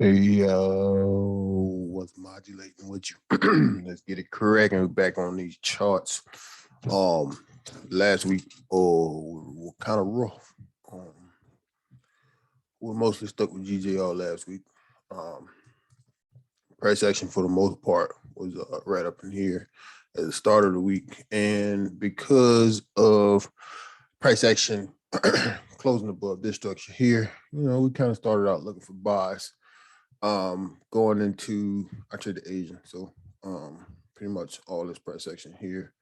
Hey, yo, what's modulating with you? Let's get it correct and we're back on these charts. Um, Last week, were kind of rough. Um, we mostly stuck with GJR last week. Um, Price action for the most part was right up in here at the start of the week, and because of price action closing above this structure here, we kind of started out looking for buys. Going into I trade the Asian, so pretty much all this price action here.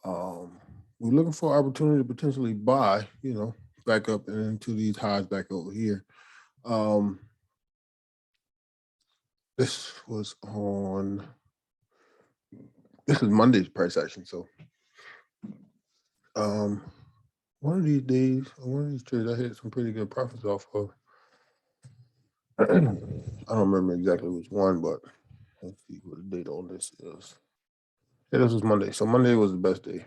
We're looking for opportunity to potentially buy, back up and into these highs back over here. Um, this was on this is Monday's price action, so um, one of these days, one of these trades, I hit some pretty good profits off of. I don't remember exactly which one, but let's see what the date on this is. Yeah, this was Monday. So Monday was the best day.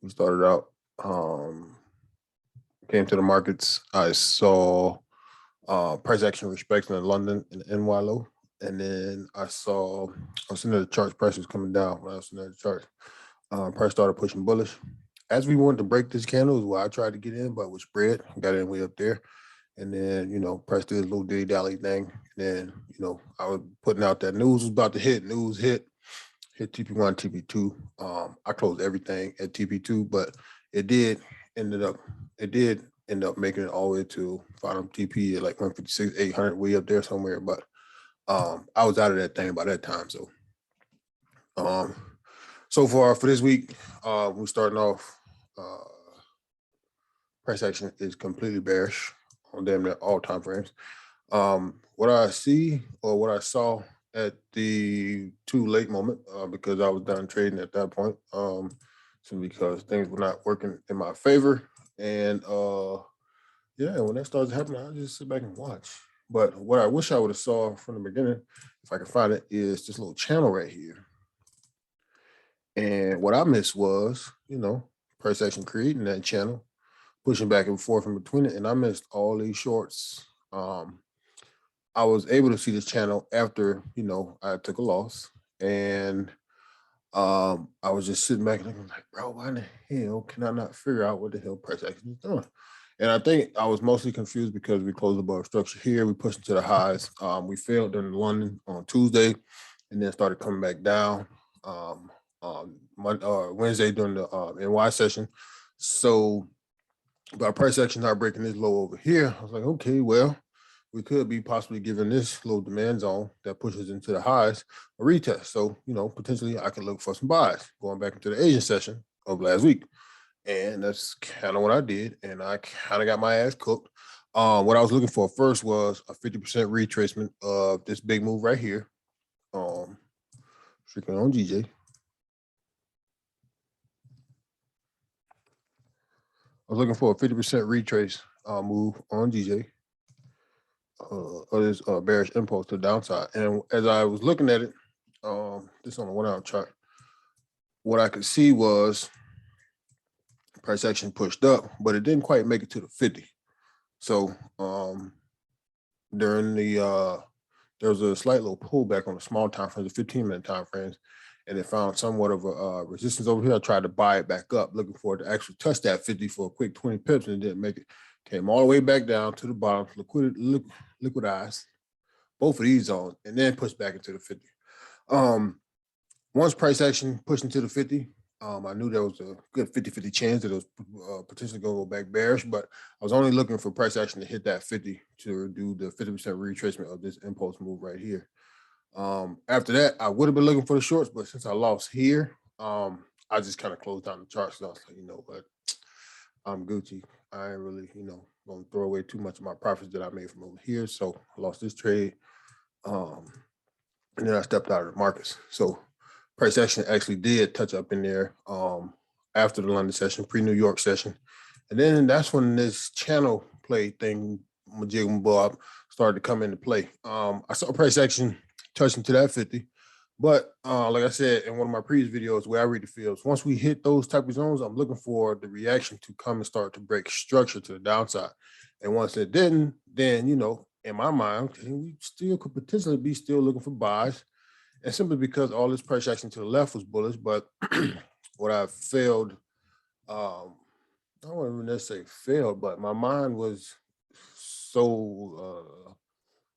We started out, came to the markets. I saw price action respecting in London and NY low. And then I was seeing the charts, price was coming down when I was seeing the charts. Price started pushing bullish. As we wanted to break this candle is where I tried to get in, but with spread, got in way up there. And then, price did a little dilly dally thing. And then, I was putting out that news was about to hit. News hit TP1, TP2. I closed everything at TP2, but it did ended up making it all the way to bottom TP at like 156, 800, way up there somewhere. But I was out of that thing by that time. So so far for this week, we're starting off price action is completely bearish on damn near all time frames. What I see or what I saw at the too late moment, because I was done trading at that point, so because things were not working in my favor, and yeah, when that starts happening, I just sit back and watch. But what I wish I would have saw from the beginning, if I can find it, is this little channel right here. And what I missed was, price action creating that channel, pushing back and forth in between it, and I missed all these shorts. I was able to see this channel after, I took a loss, and I was just sitting back and looking like, bro, why the hell can I not figure out what the hell price action is doing? And I think I was mostly confused because we closed above structure here. We pushed into the highs. We failed during London on Tuesday, and then started coming back down Wednesday during the NY session. So by price action not breaking this low over here, I was like, okay, well, we could be possibly giving this low demand zone that pushes into the highs a retest. So, potentially I can look for some buys going back into the Asian session of last week. And that's kind of what I did. And I kind of got my ass cooked. What I was looking for first was a 50% retracement of this big move right here. Strictly on GJ. I was looking for a 50% retrace move on GJ. Of this bearish impulse to the downside. And as I was looking at it, this on the 1 hour chart, what I could see was price action pushed up, but it didn't quite make it to the 50. So during the there was a slight little pullback on the small time frames, the 15-minute time frames, and it found somewhat of a resistance over here. I tried to buy it back up, looking for it to actually touch that 50 for a quick 20 pips, and it didn't make it. Came all the way back down to the bottom, liquidized both of these zones, and then pushed back into the 50. Once price action pushed into the 50, I knew there was a good 50-50 chance that it was potentially going to go back bearish, but I was only looking for price action to hit that 50 to do the 50% retracement of this impulse move right here. After that, I would have been looking for the shorts, but since I lost here, I just kind of closed down the charts. So I was like, you know what? I'm Gucci. I ain't really, going to throw away too much of my profits that I made from over here. So I lost this trade. And then I stepped out of the markets. So price action actually did touch up in there after the London session, pre-New York session. And then that's when this channel play thing, Majig Bob, started to come into play. I saw price action touching to that 50. But like I said in one of my previous videos where I read the fields, once we hit those type of zones, I'm looking for the reaction to come and start to break structure to the downside. And once it didn't, then, in my mind, we still could potentially be still looking for buys, and simply because all this price action to the left was bullish. But what I failed, I don't even necessarily failed, but my mind was so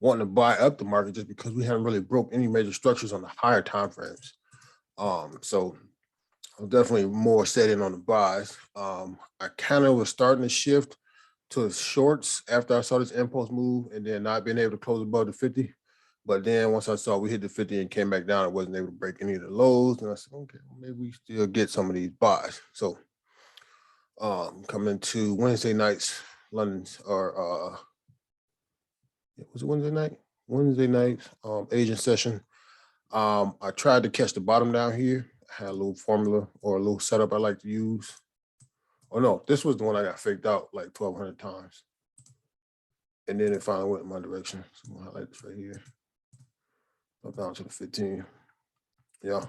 wanting to buy up the market just because we haven't really broke any major structures on the higher time frames. So I'm definitely more set in on the buys. I kind of was starting to shift to shorts after I saw this impulse move and then not being able to close above the 50. But then once I saw we hit the 50 and came back down, I wasn't able to break any of the lows. And I said, okay, well, maybe we still get some of these buys. So coming to Wednesday night's London's or was it Wednesday night? Wednesday night Asian session. I tried to catch the bottom down here. I had a little formula or a little setup I like to use. Oh no, this was the one I got faked out like 1,200 times. And then it finally went in my direction. So I'm gonna highlight this right here. Up down to the 15. Yeah.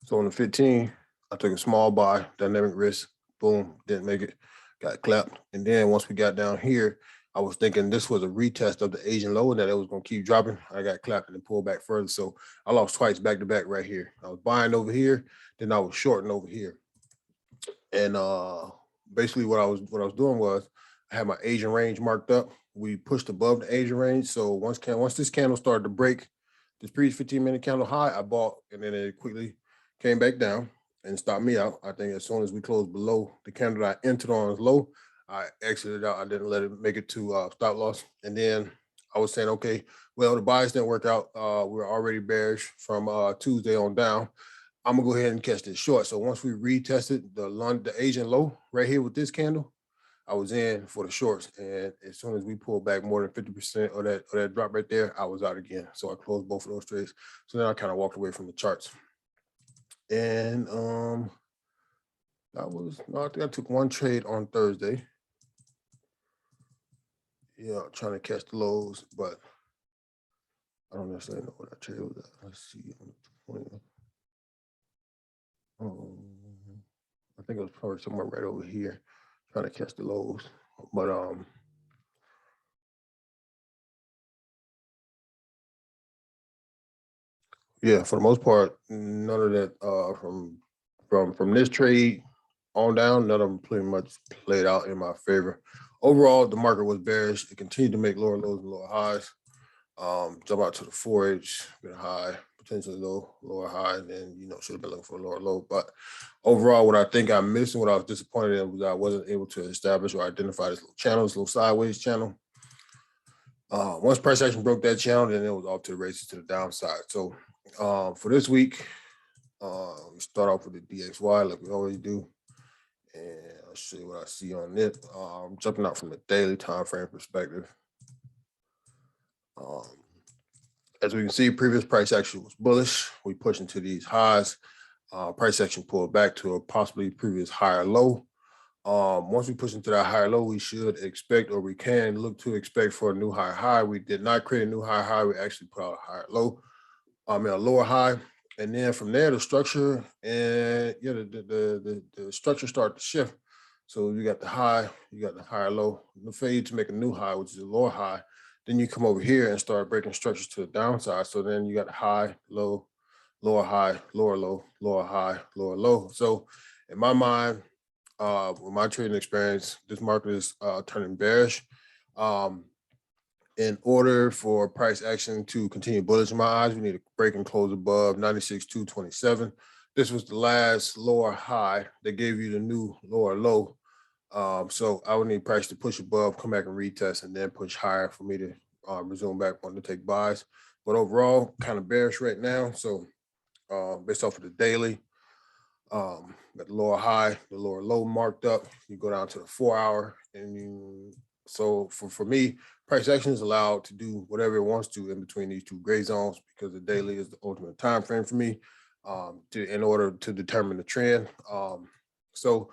So on the 15, I took a small buy, dynamic risk, boom, didn't make it, got clapped. And then once we got down here, I was thinking this was a retest of the Asian low and that it was going to keep dropping. I got clapped and then pulled back further. So I lost twice back to back right here. I was buying over here, then I was shorting over here. And basically what I was doing was I had my Asian range marked up. We pushed above the Asian range. So once this candle started to break this previous 15-minute candle high, I bought, and then it quickly came back down and stopped me out. I think as soon as we closed below the candle that I entered on as low, I exited out. I didn't let it make it to stop loss. And then I was saying, okay, well, the buys didn't work out. We were already bearish from Tuesday on down. I'm gonna go ahead and catch this short. So once we retested the Asian low right here with this candle, I was in for the shorts. And as soon as we pulled back more than 50% of that drop right there, I was out again. So I closed both of those trades. So then I kind of walked away from the charts. And I think I took one trade on Thursday. Yeah, trying to catch the lows, but I don't necessarily know what that trade was at. Let's see on the 20th. I think it was probably somewhere right over here, trying to catch the lows. But yeah, for the most part, none of that from this trade on down, none of them pretty much played out in my favor. Overall, the market was bearish. It continued to make lower lows and lower highs. Jump out to the 4H, been high, potentially lower high, and then should have been looking for a lower low. But overall, what I think I missed and what I was disappointed in was I wasn't able to establish or identify this little channel, this little sideways channel. Once price action broke that channel, then it was off to the races to the downside. So for this week, we start off with the DXY like we always do. And I'll show you what I see on it. I'm jumping out from the daily time frame perspective. As we can see, previous price action was bullish. We pushed into these highs. Price action pulled back to a possibly previous higher low. Once we push into that higher low, we should expect, or we can look to expect for a new higher high. We did not create a new higher high. We actually put out a higher low, a lower high. And then from there, the structure and the structure started to shift. So you got the high, you got the higher low, the fade to make a new high, which is a lower high. Then you come over here and start breaking structures to the downside. So then you got the high, low, lower high, lower low, lower high, lower low. So in my mind, with my trading experience, this market is turning bearish. In order for price action to continue bullish in my eyes, we need to break and close above 96,227. This was the last lower high that gave you the new lower low. So I would need price to push above, come back and retest, and then push higher for me to resume back wanting to take buys. But overall, kind of bearish right now. So based off of the daily, got the lower high, the lower low marked up. You go down to the 4 hour, and so for me, price action is allowed to do whatever it wants to in between these two gray zones because the daily is the ultimate time frame for me in order to determine the trend. So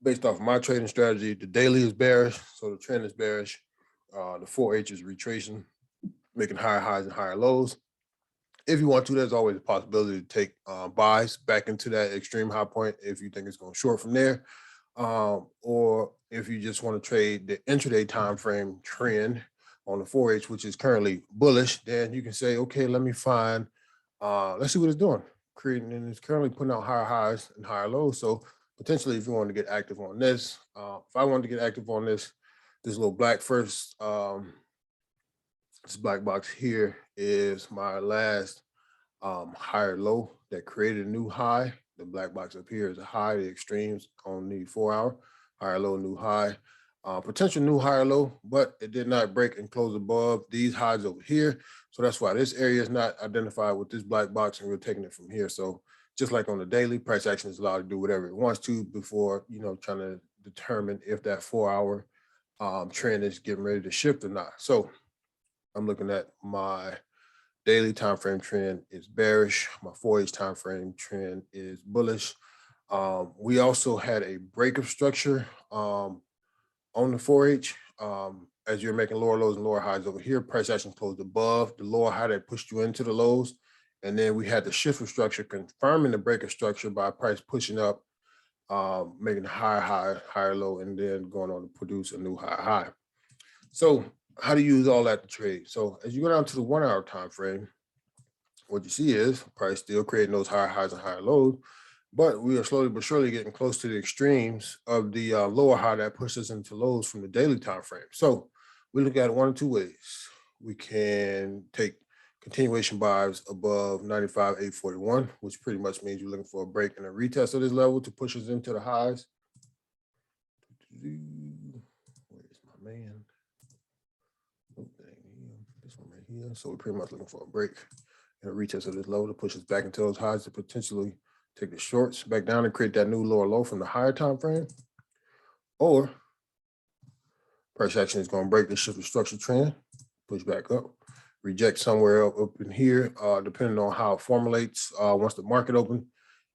based off of my trading strategy, the daily is bearish, so the trend is bearish. The 4H is retracing, making higher highs and higher lows. If you want to, there's always a possibility to take buys back into that extreme high point if you think it's going short from there. Or if you just want to trade the intraday time frame trend, on the 4H, which is currently bullish, then you can say, okay, let me find, let's see what it's doing. Creating, and it's currently putting out higher highs and higher lows. So potentially if you want to get active on this, if I wanted to get active on this little black first, this black box here is my last higher low that created a new high. The black box up here is a high, the extremes on the 4 hour, higher low, new high, potential new higher low, but it did not break and close above these highs over here. So that's why this area is not identified with this black box, and we're taking it from here. So just like on the daily, price action is allowed to do whatever it wants to before, trying to determine if that 4 hour trend is getting ready to shift or not. So I'm looking at my daily time frame trend is bearish. My 4H time frame trend is bullish. We also had a break of structure on the 4H. As you're making lower lows and lower highs over here, price action closed above the lower high that pushed you into the lows. And then we had the shift of structure confirming the break of structure by price pushing up, making a higher high, higher low, and then going on to produce a new higher high. So how to use all that to trade? So as you go down to the 1 hour time frame, what you see is price still creating those higher highs and higher lows, but we are slowly but surely getting close to the extremes of the lower high that pushes into lows from the daily time frame. So we look at it one of two ways. We can take continuation buys above 95,841, which pretty much means you're looking for a break and a retest of this level to push us into the highs. Where's my man? This one right here. So we're pretty much looking for a break and a retest of this low to push us back into those highs to potentially take the shorts back down and create that new lower low from the higher time frame. Or price action is going to break the shift of structure trend, push back up, reject somewhere up in here, depending on how it formulates once the market opens,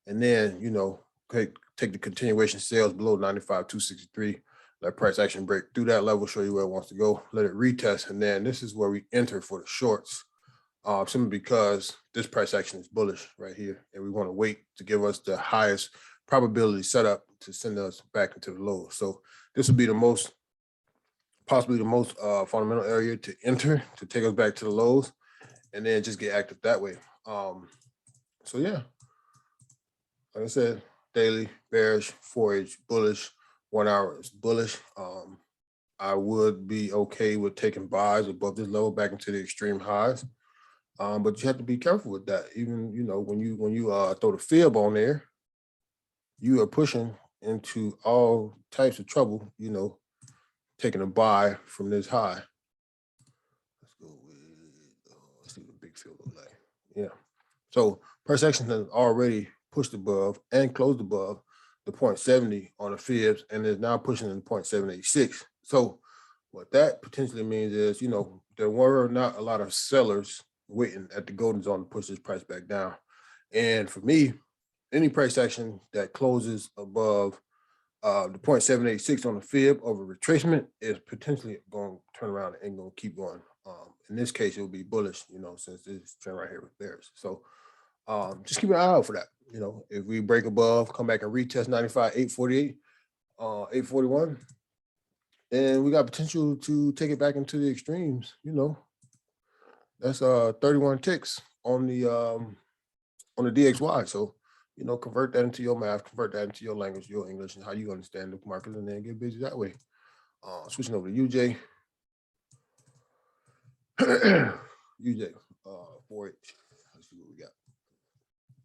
and then take the continuation sales below 95,263. Let price action break through that level, show you where it wants to go, let it retest, and then this is where we enter for the shorts, simply because this price action is bullish right here, and we want to wait to give us the highest probability setup to send us back into the low. So this would be possibly the most fundamental area to enter to take us back to the lows, and then just get active that way. So yeah, like I said, daily bearish, 4H bullish, 1 hour is bullish. I would be okay with taking buys above this level back into the extreme highs, but you have to be careful with that. Even when you throw the fib on there, you are pushing into all types of trouble. Taking a buy from this high. Let's go with let's see what the big fib look like. Yeah. So price action has already pushed above and closed above the 0.70 on the fibs, and is now pushing in 0.786. So what that potentially means is, there were not a lot of sellers waiting at the golden zone to push this price back down. And for me, any price action that closes above the 0.786 on the fib over retracement is potentially going to turn around and going to keep going. In this case, it will be bullish, since this trend right here was bearish. So just keep an eye out for that. If we break above, come back and retest 95,848, 841, then we got potential to take it back into the extremes. That's 31 ticks on the DXY. So convert that into your math, convert that into your language, your English, and how you understand the market, and then get busy that way. Switching over to UJ. UJ 4H. Let's see what we got.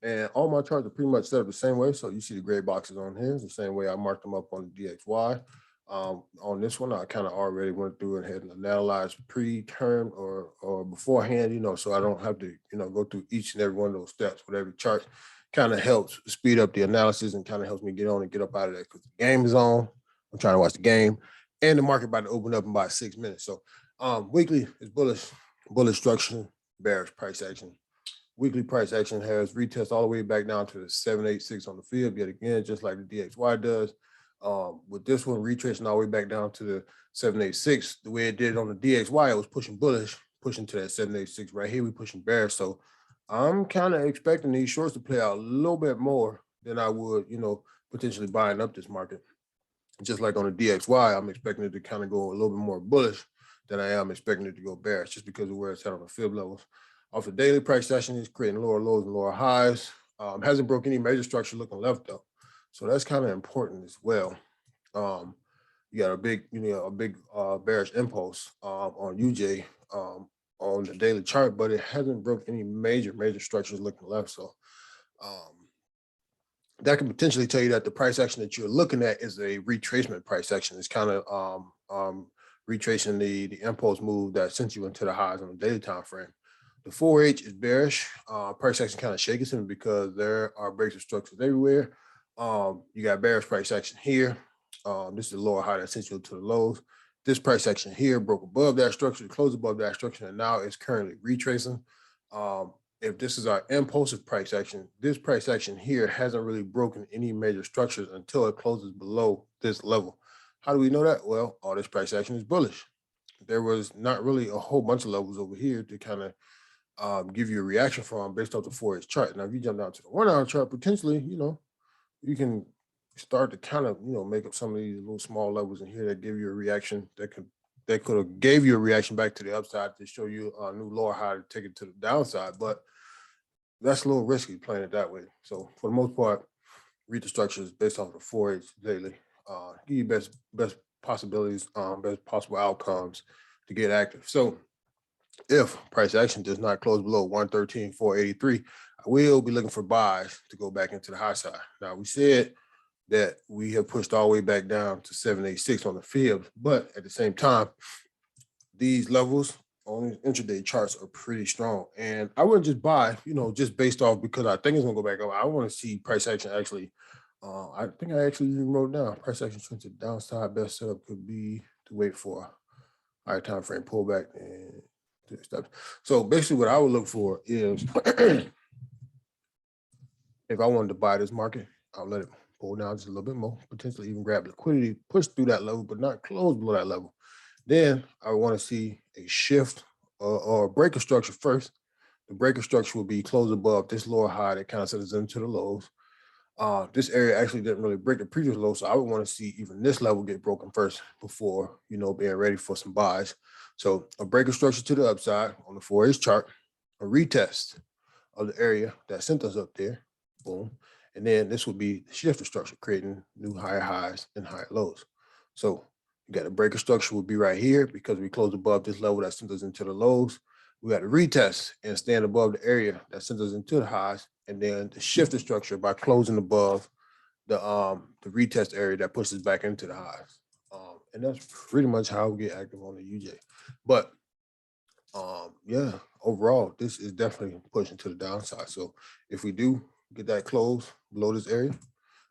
And all my charts are pretty much set up the same way. So you see the gray boxes on here. It's the same way I marked them up on the DXY. On this one, I kind of already went through and had an analyzed pre-term or beforehand, so I don't have to, go through each and every one of those steps with every chart. Kind of helps speed up the analysis and kind of helps me get on and get up out of there because the game is on. I'm trying to watch the game, and the market about to open up in about 6 minutes. So weekly is bullish structure, bearish price action. Weekly price action has retest all the way back down to the 786 on the field yet again, just like the DXY does. With this one retracing all the way back down to the 786, the way it did on the DXY, it was pushing bullish, pushing to that 786. Right here, we pushing bearish. So I'm kind of expecting these shorts to play out a little bit more than I would, potentially buying up this market. Just like on the DXY, I'm expecting it to kind of go a little bit more bullish than I am expecting it to go bearish just because of where it's at on the fib levels. Off the daily price session, it's creating lower lows and lower highs. Hasn't broken any major structure looking left though. So that's kind of important as well. You got a big, bearish impulse on UJ on the daily chart, but it hasn't broke any major structures looking left. So that can potentially tell you that the price action that you're looking at is a retracement price action. It's kind of retracing the impulse move that sent you into the highs on the daily time frame. The 4H is bearish. Price action kind of shaky simply because there are breaks of structures everywhere. You got bearish price action here. This is the lower high that sent you to the lows. This price action here broke above that structure, closed above that structure, and now it's currently retracing. If this is our impulsive price action, this price action here hasn't really broken any major structures until it closes below this level. How do we know that? Well, all this price action is bullish. There was not really a whole bunch of levels over here to kind of give you a reaction from based off the 4H chart. Now, if you jump down to the 1 hour chart, potentially, you can start to kind of, make up some of these little small levels in here that give you a reaction that could have gave you a reaction back to the upside to show you a new lower high to take it to the downside. But that's a little risky playing it that way. So for the most part, read the structures based off the 4H daily. Give you best possibilities, best possible outcomes to get active. So if price action does not close below 113.483, I will be looking for buys to go back into the high side. Now, we said that we have pushed all the way back down to 786 on the fib, but at the same time, these levels on these intraday charts are pretty strong. And I wouldn't just buy, just based off because I think it's gonna go back up. I want to see price action actually. I think I actually even wrote down price action trend to downside. Best setup could be to wait for a higher time frame pullback and steps. So basically, what I would look for is if I wanted to buy this market, I'll let it pull down just a little bit more, potentially even grab liquidity, push through that level, but not close below that level. Then I want to see a shift or a break of structure first. The break of structure will be close above this lower high that kind of sets us into the lows. This area actually didn't really break the previous low, so I would want to see even this level get broken first before, being ready for some buys. So a break of structure to the upside on the 4H chart, a retest of the area that sent us up there, boom. And then this would be the shift of structure, creating new higher highs and higher lows. So you got the breaker structure would be right here because we closed above this level that sent us into the lows. We got to retest and stand above the area that sent us into the highs, and then the shift of structure by closing above the retest area that pushes back into the highs. And that's pretty much how we get active on the UJ. But yeah, overall, this is definitely pushing to the downside. So if we do get that close below this area,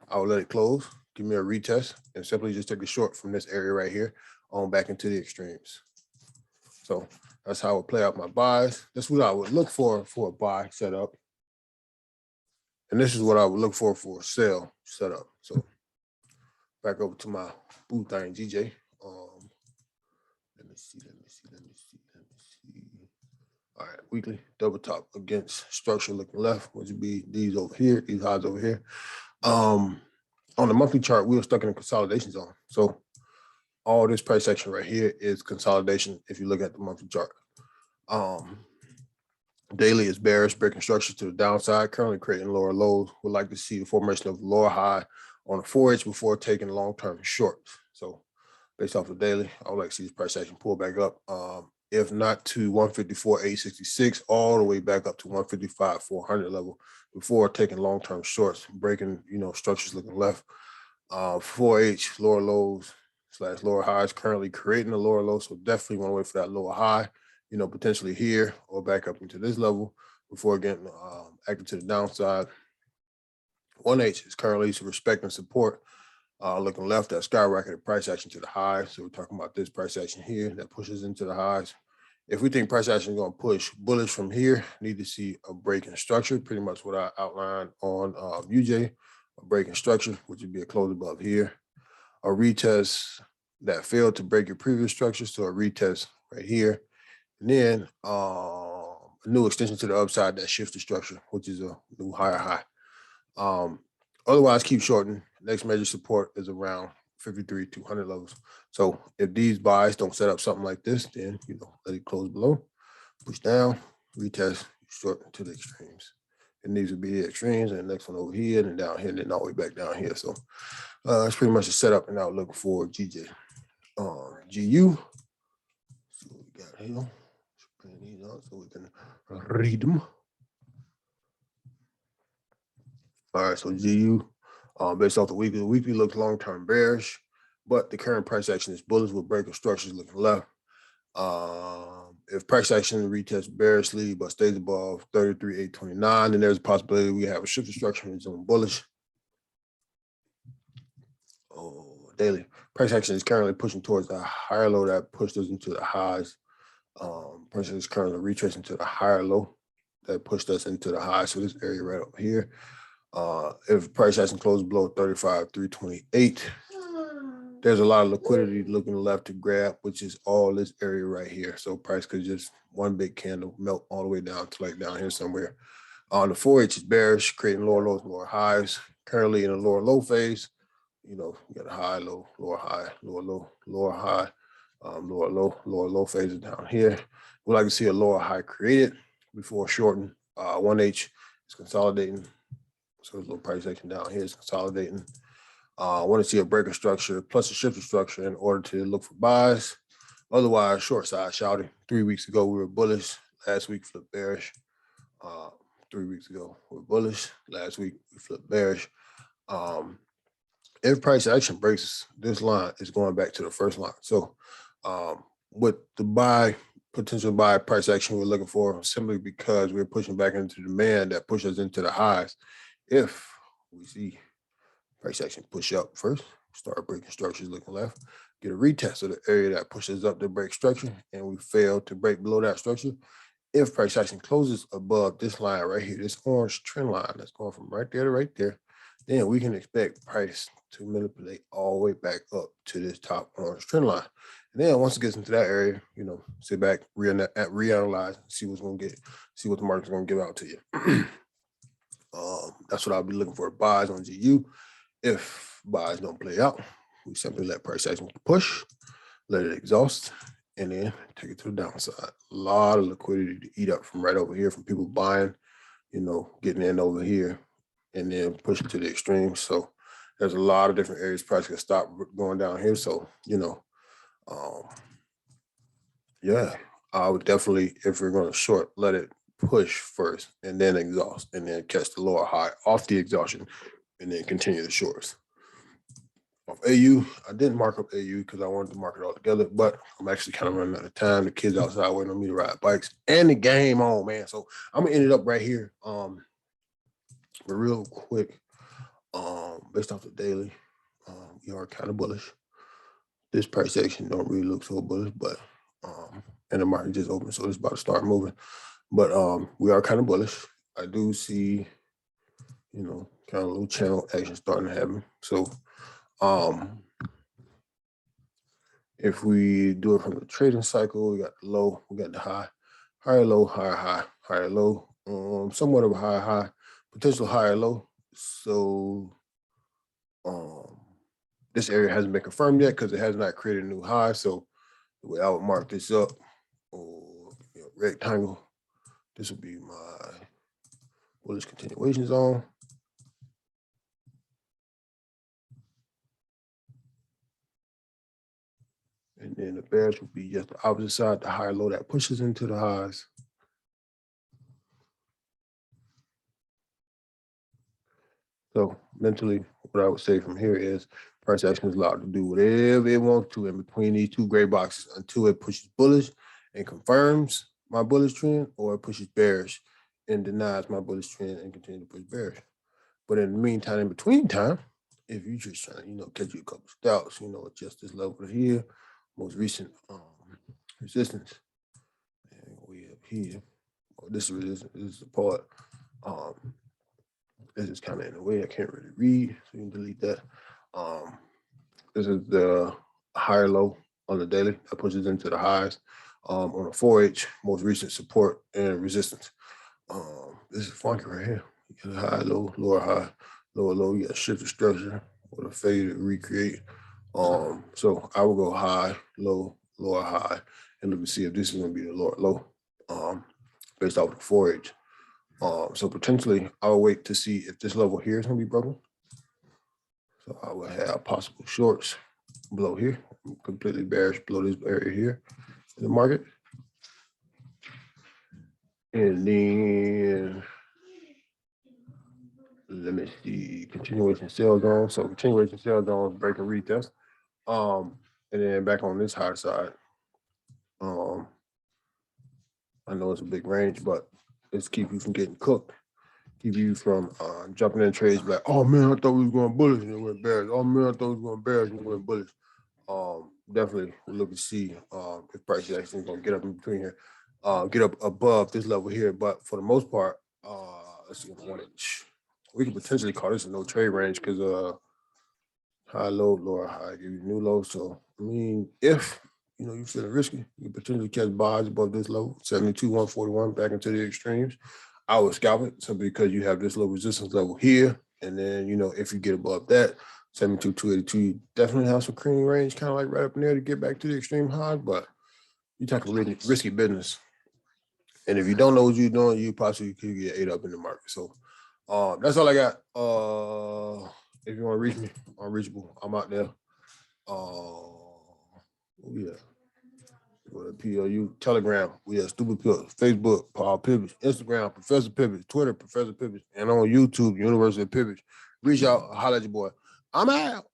I will let it close, give me a retest, and simply just take a short from this area right here on back into the extremes. So that's how I would play out my buys. That's what I would look for a buy setup. And this is what I would look for a sell setup. So back over to my boo thing, GJ. Let me see. All right, weekly double top against structure looking left, which would be these over here, these highs over here. On the monthly chart, we were stuck in a consolidation zone. So all this price action right here is consolidation if you look at the monthly chart. Daily is bearish, breaking structure to the downside, currently creating lower lows. Would like to see the formation of lower high on the 4H before taking long-term shorts. So based off the daily, I would like to see this price action pull back up. If not to 154.866, all the way back up to 155.400 level before taking long-term shorts, breaking, structures looking left. 4H, lower lows / lower highs, currently creating a lower low. So definitely want to wait for that lower high, potentially here or back up into this level before getting active to the downside. 1H is currently respecting support. Looking left, that skyrocketed price action to the highs. So we're talking about this price action here that pushes into the highs. If we think price action is going to push bullish from here, need to see a break in structure, pretty much what I outlined on UJ, a break in structure, which would be a close above here. A retest that failed to break your previous structure, so a retest right here. And then a new extension to the upside that shifts the structure, which is a new higher high. Otherwise, keep shorting. Next major support is around 53,200 levels. So if these buys don't set up something like this, then, you know, let it close below, push down, retest, short to the extremes. And these would be the extremes, and the next one over here, and then down here, and then all the way back down here. So it's pretty much a setup and outlook for GJ. GU. See what we got here. Let's bring these out so we can read them. All right, so GU, based off the weekly looks long-term bearish, but the current price action is bullish with breaker structures looking left. If price action retests bearishly but stays above 33,829, then there's a possibility we have a shift of structure in zone bullish. Daily price action is currently pushing towards the higher low that pushed us into the highs. Price is currently retracing to the higher low that pushed us into the highs. So this area right over here. If price action closes below 35,328, there's a lot of liquidity looking left to grab, which is all this area right here. So price could just one big candle melt all the way down to like down here somewhere. The 4H is bearish, creating lower lows, lower highs. Currently in a lower low phase. You know, you got a high, low, lower high, lower low, lower high, lower low phases down here. We'd like to see a lower high created before shorting. 1H is consolidating. So there's a little price action down here is consolidating. I want to see a breaker structure plus a shifter structure in order to look for buys. Otherwise, short side shouting. 3 weeks ago, we were bullish. Last week, flipped bearish. 3 weeks ago, we were bullish. Last week, we flipped bearish. If price action breaks this line, it's going back to the first line. So with the potential buy price action we're looking for, simply because we're pushing back into demand that pushes into the highs. If we see price action push up first, start breaking structures looking left, get a retest of the area that pushes up to break structure, and we fail to break below that structure. If price action closes above this line right here, this orange trend line that's going from right there to right there, then we can expect price to manipulate all the way back up to this top orange trend line. And then once it gets into that area, you know, sit back, reanalyze, see what's going to see what the market's going to give out to you. That's what I'll be looking for, buys on GU. If buys don't play out, we simply let price action push, let it exhaust, and then take it to the downside. A lot of liquidity to eat up from right over here, from people buying, you know, getting in over here, and then pushing to the extreme. So there's a lot of different areas price can stop going down here. So, you know, yeah, I would definitely, if we're going to short, let it push first and then exhaust and then catch the lower high off the exhaustion and then continue the shorts. Off AU, I didn't mark up AU because I wanted to mark it all together, but I'm actually kind of running out of time. The kids outside waiting on me to ride bikes and the game on, man. So I'm gonna end it up right here. But real quick, based off the daily, we are kind of bullish. This price action don't really look so bullish, but and the market just opened, so it's about to start moving. But we are kind of bullish. I do see, you know, kind of a little channel action starting to happen. So if we do it from the trading cycle, we got the low, we got the high, higher low, higher high, higher low, somewhat of a higher high, potential higher low. So this area hasn't been confirmed yet because it has not created a new high. So the way I would mark this up, or rectangle, this would be my bullish continuation zone. And then the bears would be just the opposite side, the higher low that pushes into the highs. So mentally, what I would say from here is price action is allowed to do whatever it wants to in between these two gray boxes until it pushes bullish and confirms my bullish trend, or it pushes bearish and denies my bullish trend and continue to push bearish. But in the meantime, in between time, if you're just trying to, you know, catch you a couple stouts, you know, adjust this level here, most recent resistance, and we have here, this is resistance, this is support. This is kind of in the way I can't really read, so you can delete that. This is the higher low on the daily that pushes into the highs. On a 4H, most recent support and resistance. This is funky right here. You get a high, low, lower high, lower low. You got a shifted structure with a fade to recreate. So I will go high, low, lower high, and look to see if this is going to be the lower low, based off the 4H. So potentially I'll wait to see if this level here is going to be broken. So I will have possible shorts below here, completely bearish below this area here in the market. And then let me see, continuation sell zone. So continuation sell zone, break and retest. And then back on this high side, I know it's a big range, but it's keep you from getting cooked. Keep you from jumping in trades like, oh man, I thought we was going bullish and it went bearish. Oh man, I thought we was going bearish and it went bullish. Definitely look to see if price is actually going to get up in between here, get up above this level here. But for the most part, let's see, 1 inch. We could potentially call this a no trade range because high, low, lower, high, give you new low. So I mean, if you know you feeling risky, you potentially catch buys above this level, 72, 141, back into the extremes. I would scalp it. So because you have this low resistance level here, and then you know if you get above that, 72, 282, you definitely have some cream range, kind of like right up in there to get back to the extreme high. But you're talking really risky business, and if you don't know what you're doing, you possibly could get ate up in the market. So that's all I got. If you want to reach me, I'm reachable. I'm out there. Yeah. PLU, Telegram, we have Stupid Pill, Facebook, Paul Pivots, Instagram, Professor Pivots, Twitter, Professor Pivots, and on YouTube, University of Pivots. Reach out, holla at your boy. I'm out.